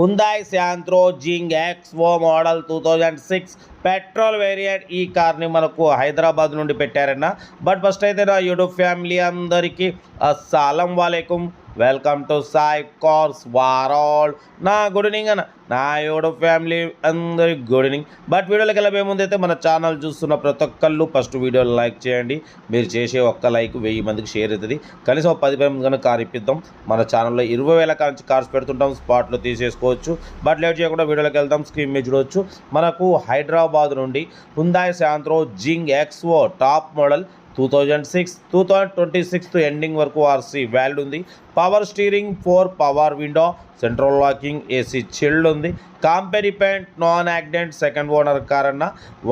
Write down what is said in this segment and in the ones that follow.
హుందాయ్ Santro Xing XO model 2006 petrol variant. ఈ కార్ని మనకు హైదరాబాద్ నుండి పెట్టారన్న. బట్ ఫస్ట్ అయితే నా యూట్యూబ్ ఫ్యామిలీ అందరికీ అస్సలం వాలేకుమ్, welcome to Sai cars world. నా గుడ్ ఈవినింగ్ అన్న, నా యూట్యూబ్ ఫ్యామిలీ అందరి గుడ్ ఈవినింగ్. బట్ వీడియోలోకి వెళ్ళే ముందు అయితే మన ఛానల్ చూస్తున్న ప్రతి ఒక్కళ్ళు ఫస్ట్ వీడియోలు లైక్ చేయండి. మీరు చేసే ఒక్క లైక్ 1000 మందికి షేర్ అవుతుంది. కనీసం 10 మంది కనుక కార్ ఇప్పిద్దాం. మన ఛానల్లో 20,000 కాంచి కార్స్ పెడుతుంటాం, స్పాట్లో తీసేసుకోవచ్చు. బట్ లేట్ చేయకుండా వీడియోలోకి వెళ్దాం. స్క్రీన్ మీద చూడవచ్చు, మనకు హైదరాబాద్ నుండి Hyundai Santro Xing XO top model 2026 ending వరకు ఆర్సీ వ్యాలిడ్ ఉంది. Power steering, 4 power window, central locking, AC chilled ఉంది. Company paint, non accident, second owner car అన్న.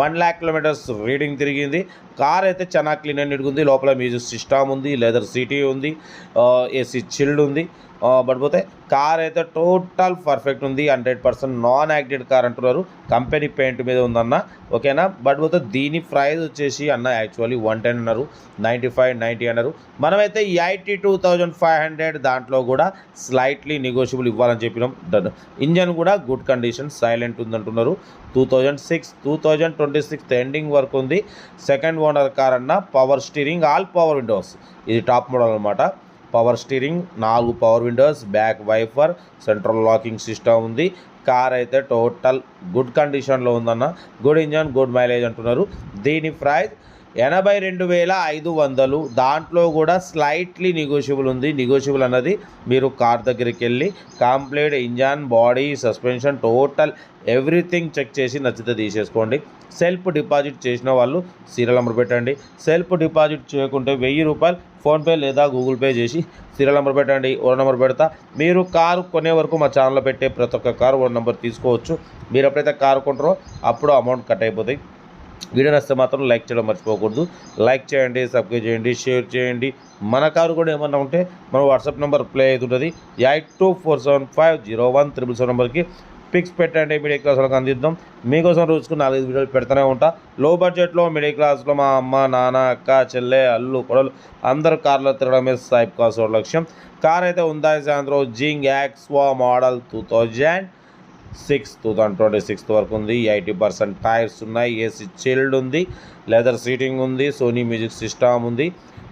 1 lakh kilometers రీడింగ్ తిరిగింది. కార్ అయితే చాలా క్లీన్ అండ్ నీట్గా ఉంది. లోపల మ్యూజిక్ సిస్టమ్ ఉంది, లెదర్ సీటీ ఉంది, ఏసీ చిల్డ్ ఉంది. బట్ పోతే కార్ అయితే టోటల్ పర్ఫెక్ట్ ఉంది. 100% నాన్ యాక్సిడెంట్ కార్ అంటున్నారు. కంపెనీ పెయింట్ మీద ఉందన్న, ఓకేనా. బట్ పోతే దీని ప్రైస్ వచ్చేసి అన్న యాక్చువల్లీ 110 అన్నారు, 95, 90 అన్నారు. మనమైతే 82,500, దాంట్లో కూడా స్లైట్లీ నెగోషియబుల్ ఇవ్వాలని చెప్పినాం. ఇంజన్ కూడా గుడ్ కండిషన్, సైలెంట్ ఉందంటున్నారు. 2026 ఎండింగ్ వరకు ఉంది. సెకండ్ ఓనర్ కార్ అన్న. Power steering, all power Windows, ఇది టాప్ మోడల్ అనమాట. Power steering, 4 power Windows, back వైఫర్, central locking system ఉంది. కార్ అయితే టోటల్ గుడ్ కండిషన్లో ఉందన్న. గుడ్ ఇంజన్, గుడ్ మైలేజ్ అంటున్నారు. దీని ప్రైస్ 82,500, దాంట్లో కూడా స్లైట్లీ నెగోషియబుల్ ఉంది. నెగోషియబుల్ అన్నది మీరు కార్ దగ్గరికి వెళ్ళి complete engine, body, suspension, total everything check చేసి నచ్చితే తీసేసుకోండి. సెల్ఫ్ డిపాజిట్ చేసిన వాళ్ళు సీరియల్ నెంబర్ పెట్టండి. సెల్ఫ్ డిపాజిట్ చేయకుంటే 1000 రూపాయలు ఫోన్పే లేదా గూగుల్ పే చేసి సీరియల్ నెంబర్ పెట్టండి. ఓన్ నెంబర్ పెడతా. మీరు కారు కొనే వరకు మా ఛానల్లో పెట్టే ప్రతి ఒక్క కారు ఓన్ నెంబర్ తీసుకోవచ్చు. మీరు ఎప్పుడైతే కారు కొంటారో అప్పుడు అమౌంట్ కట్ అయిపోతాయి. వీడియో నచ్చితే మాత్రం లైక్ చేయడం మర్చిపోకూడదు. లైక్ చేయండి, సబ్స్క్రైబ్ చేయండి, షేర్ చేయండి. మన కారు కూడా ఏమన్నా ఉంటే మన వాట్సాప్ నెంబర్ ప్లే అవుతుంటుంది. 8247501377 నెంబర్కి పిక్స్ పెట్టండి. మిడిల్ క్లాస్ వాళ్ళకి అందిద్దాం. మీకోసం రోజుకు 4-5 వీడియోలు పెడుతూనే ఉంటా. లో బడ్జెట్లో మిడిల్ క్లాస్లో మా అమ్మ, నాన్న, అక్క, చెల్లె, అల్లు, కొడలు అందరు కార్లో తిరగడమే సాయి కార్స్ లక్ష్యం. కార్ అయితే హుందాయ్ శాంత్రో జింగ్ ఎక్స్ఓ మోడల్ 2026 వరకు ఉంది. 80% టైర్స్ ఉన్నాయి, ఏసీ చిల్డ్ ఉంది, లెదర్ సీటింగ్ ఉంది, సోనీ మ్యూజిక్ సిస్టమ్ ఉంది,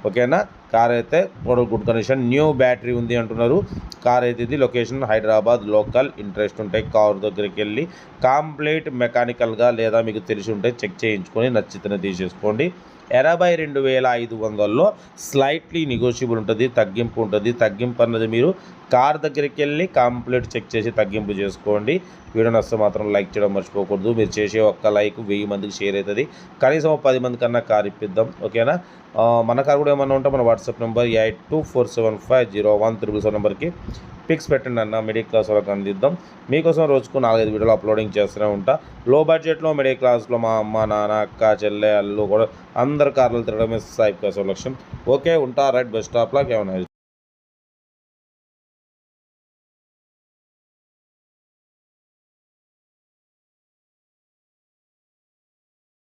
ఓకేనా. కార్ అయితే total good condition, new battery ఉంది అంటున్నారు. కార్ అయితే ఇది లొకేషన్ హైదరాబాద్ లోకల్. ఇంట్రెస్ట్ ఉంటే కార్ దగ్గరికి వెళ్ళి కంప్లీట్ మెకానికల్గా లేదా మీకు తెలిసి ఉంటే చెక్ చేయించుకొని నచ్చితేనే తీసేసుకోండి. 82,500లో స్లైట్లీ నెగోషియబుల్ ఉంటుంది, తగ్గింపు ఉంటుంది. తగ్గింపు అన్నది మీరు కార్ దగ్గరికి వెళ్ళి కంప్లీట్ చెక్ చేసి తగ్గింపు చేసుకోండి. వీడియో నచ్చితే మాత్రం లైక్ చేయడం మర్చిపోకూడదు. మీరు చేసే ఒక్క లైక్ 1000 మందికి షేర్ అవుతుంది. కనీసం 10 మంది కన్నా కార్ ఇప్పిద్దాం, ఓకేనా. మన కార్ కూడా ఏమన్నా ఉంటే మన వాట్సాప్ నెంబర్ 8247501377 నెంబర్కి పిక్స్ పెట్టండి అన్న. మిడిల్ క్లాస్ వాళ్ళకి అందిద్దాం. మీకోసం రోజుకు 4-5 వీడియోలు అప్లోడింగ్ చేస్తూనే ఉంటా. లో బడ్జెట్లో మిడిల్ క్లాస్లో మా అమ్మ, నాన్న, అక్క, చెల్లె, అల్లు కూడా అందరు కార్లు తిరగడమే సాయి కార్స్ లక్ష్యం. ఓకే, ఉంటా. Right, best of luck. ఏమైనా